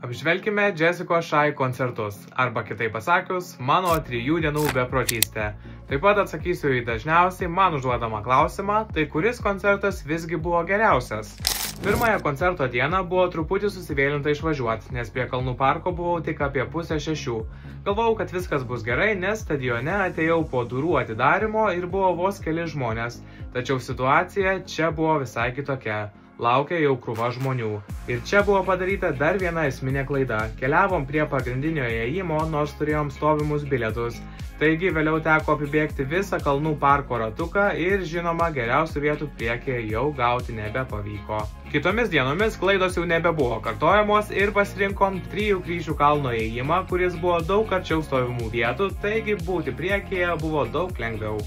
Apžvelkime Jessicos Shy koncertus, arba kitaip pasakius, mano 3 dienų beprotystė. Taip pat atsakysiu į dažniausiai man užduodamą klausimą, tai kuris koncertas visgi buvo geriausias. Pirmąją koncerto dieną buvo truputį susivėlinta išvažiuoti, nes prie Kalnų parko buvau tik apie 5:30. Galvojau, kad viskas bus gerai, nes stadione atėjau po durų atidarimo ir buvo vos keli žmonės, tačiau situacija čia buvo visai kitokia. Laukia jau krūva žmonių. Ir čia buvo padaryta dar viena esminė klaida. Keliavom prie pagrindinio įėjimo, nors turėjom stovimus bilietus. Taigi vėliau teko apibėgti visą Kalnų parko ratuką ir žinoma geriausių vietų priekyje jau gauti nebepavyko. Kitomis dienomis klaidos jau nebebuvo kartojamos ir pasirinkom 3 kryžių kalno įėjimą, kuris buvo daug arčiau stovimų vietų, taigi būti priekyje buvo daug lengviau.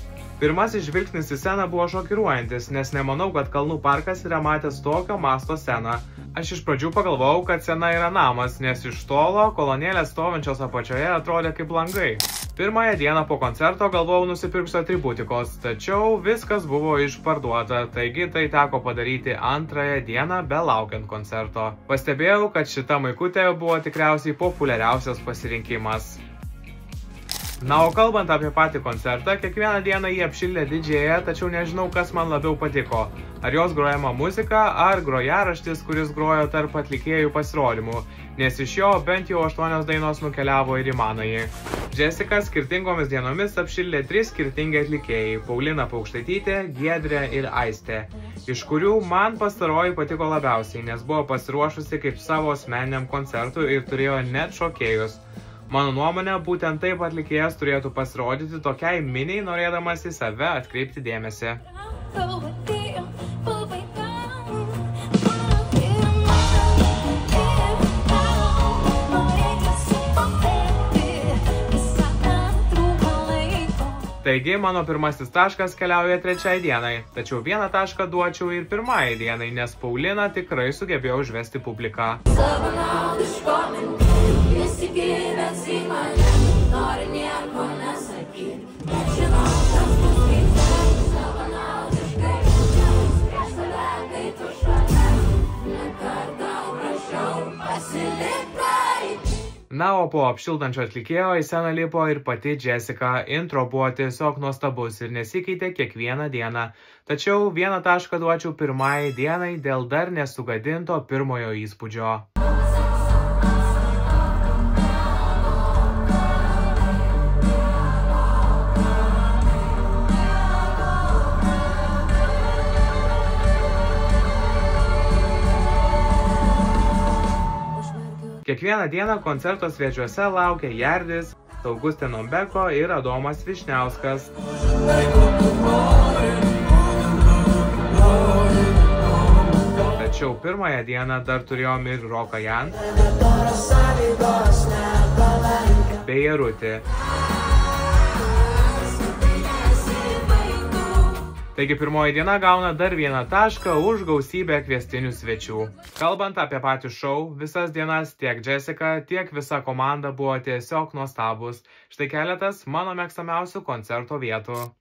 Pirmasis žvilgsnis į sceną buvo šokiruojantis, nes nemanau, kad Kalnų parkas yra matęs tokio masto sceną. Aš iš pradžių pagalvojau, kad scena yra namas, nes iš tolo kolonėlės stovinčios apačioje atrodė kaip langai. Pirmąją dieną po koncerto galvojau nusipirksiu atributikos, tačiau viskas buvo išparduota, taigi tai teko padaryti antrąją dieną belaukiant koncerto. Pastebėjau, kad šita maikutė buvo tikriausiai populiariausias pasirinkimas. Na, o kalbant apie patį koncertą, kiekvieną dieną jį apšildė didžėja, tačiau nežinau, kas man labiau patiko. Ar jos grojama muzika, ar grojaraštis, kuris grojo tarp atlikėjų pasirodymų, nes iš jo bent jau 8 dainos nukeliavo ir į manąjį. Jessica skirtingomis dienomis apšildė 3 skirtingi atlikėjai – Paulina Paukštaitytė, Giedrė ir Aistė, iš kurių man pastaroji patiko labiausiai, nes buvo pasiruošusi kaip savo asmeniniam koncertui ir turėjo net šokėjus. Mano nuomonė, būtent taip atlikėjas turėtų pasirodyti tokiai miniai, norėdamas į save atkreipti dėmesį. Taigi, mano pirmasis taškas keliauja 3 dienai, tačiau 1 tašką duočiau ir 1 dienai, nes Paulina tikrai sugebėjo užvesti publiką. Nesigėlęs į mane, nori nieko nesakyti, bet žinau, kas bus vyksta, savanaudiškai, prieš tave, kai tu šalia, nekartą prašiau pasilikai. Na, o po apšildančio atlikėjo į sceną lipo ir pati Jessica. Intro buvo tiesiog nuostabus ir nesikeitė kiekvieną dieną. Tačiau 1 tašką duočiau 1 dienai dėl dar nesugadinto pirmojo įspūdžio. Kiekvieną dieną koncerto svečiuose laukia Jardis, Augustino Beko ir Adomas Višniauskas. Tačiau 1 dieną dar turėjom ir Roką Jan bei Jarutį. Taigi 1 diena gauna dar 1 tašką už gausybę kviestinių svečių. Kalbant apie patį šou, visas dienas tiek Jessica, tiek visa komanda buvo tiesiog nuostabus. Štai keletas mano mėgstamiausių koncerto vietų.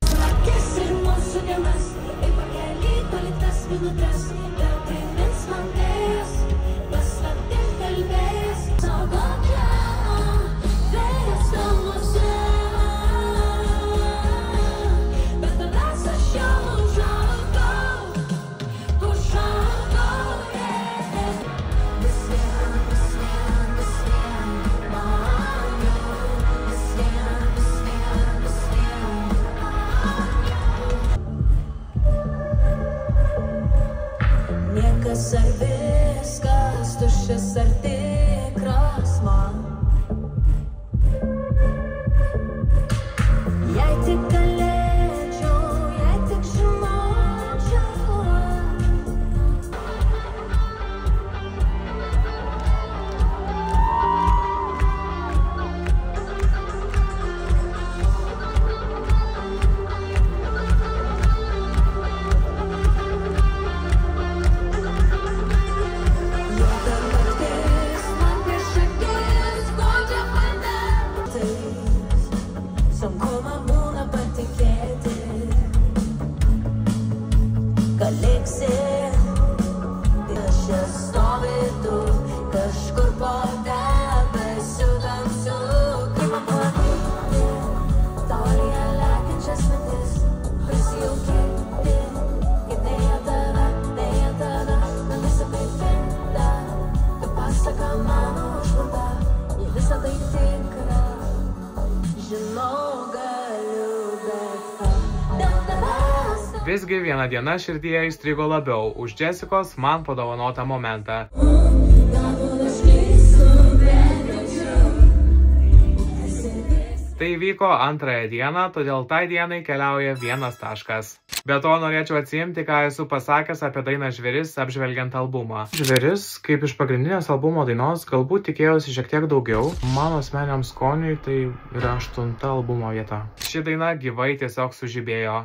Visgi viena diena širdyje įstrigo labiau už Jessicos man padovanotą momentą. Tai vyko antrąją dieną, todėl tai dienai keliauja 1 taškas. Be to norėčiau atsiimti, ką esu pasakęs apie dainą Žvėris apžvelgiant albumą. Žvėris, kaip iš pagrindinės albumo dainos, galbūt tikėjausi šiek tiek daugiau. Mano asmeniam skoniui tai yra 8 albumo vieta. Ši daina gyvai tiesiog sužibėjo.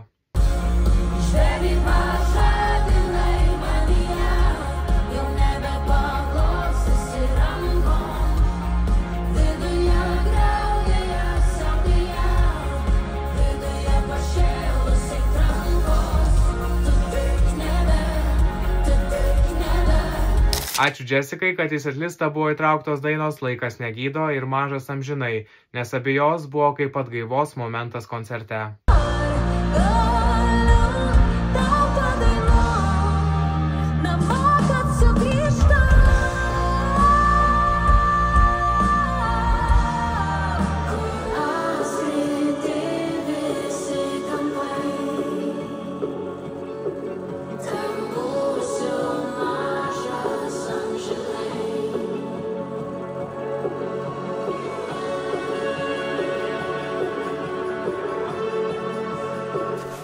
Ačiū Jessicai, kad į setlistą buvo įtrauktos dainos Laikas negydo ir Mažas amžinai, nes abi jos buvo kaip atgaivos momentas koncerte.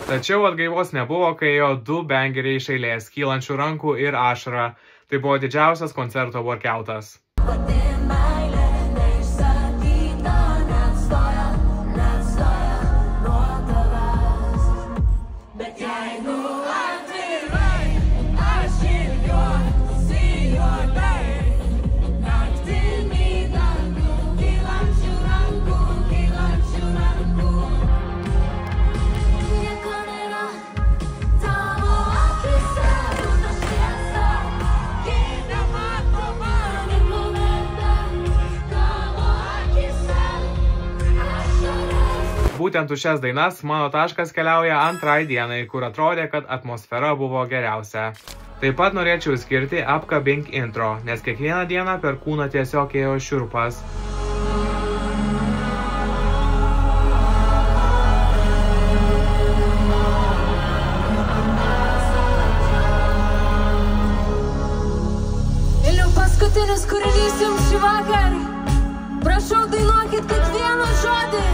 Tačiau atgaivos nebuvo, kai ėjo 2 bangeriai iš eilės, kylančių rankų ir ašara. Tai buvo didžiausias koncerto workoutas. Būtent už šias dainas mano taškas keliauja antrai dienai, kur atrodė, kad atmosfera buvo geriausia. Taip pat norėčiau skirti Apkabink intro, nes kiekvieną dieną per kūną tiesiog ėjo šiurpas. Vėliau paskutinis kūrinys jums šį vakarą. Prašau, dainuokit kiekvieną žodį.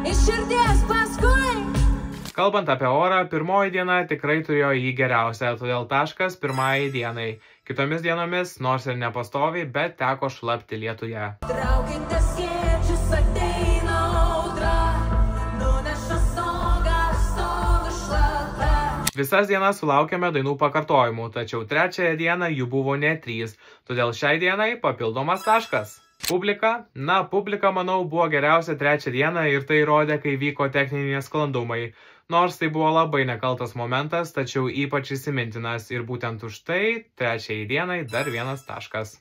Iš širdies paskui. Kalbant apie orą, pirmoji diena tikrai turėjo jį geriausią, todėl taškas pirmajai dienai. Kitomis dienomis, nors ir nepastoviai, bet teko šlapti lietuje. Traukite skėčius, ateina audra, nuneša stogą, stogu šlapia. Visas dienas sulaukėme dainų pakartojimų, tačiau trečiąją dieną jų buvo ne 3, todėl šiai dienai papildomas taškas. Publika? Na, publika, manau, buvo geriausia trečią dieną ir tai rodė, kai vyko techniniai sklandumai. Nors tai buvo labai nekaltas momentas, tačiau ypač įsimintinas ir būtent už tai trečiai dienai dar 1 taškas.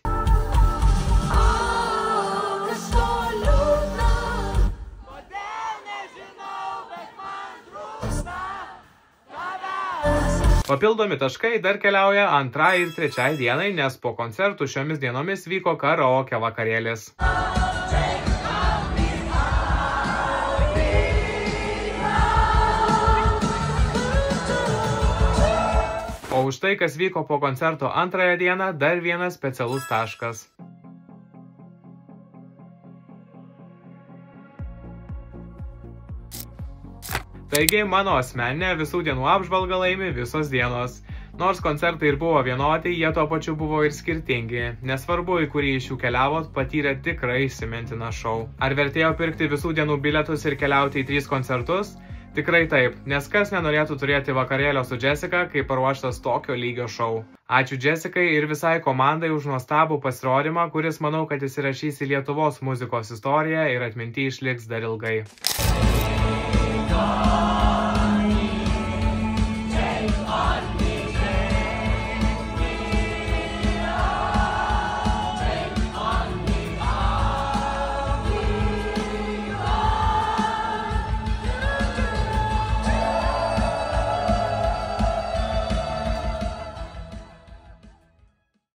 Papildomi taškai dar keliauja antrai ir trečiai dienai, nes po koncertų šiomis dienomis vyko karaoke vakarėlis. O už tai, kas vyko po koncerto antrąją dieną, dar 1 specialus taškas. Taigi, mano asmeninė visų dienų apžvalga laimi visos dienos. Nors koncertai ir buvo vienodi, jie tuo pačiu buvo ir skirtingi. Nesvarbu, į kurį iš jų keliavot, patyrė tikrai įsimintiną šou. Ar vertėjo pirkti visų dienų bilietus ir keliauti į 3 koncertus? Tikrai taip, nes kas nenorėtų turėti vakarėlio su Jessica, kai paruoštas tokio lygio šou. Ačiū Jessicai ir visai komandai už nuostabų pasirodymą, kuris manau, kad įsirašys į Lietuvos muzikos istoriją ir atminty išliks dar ilgai.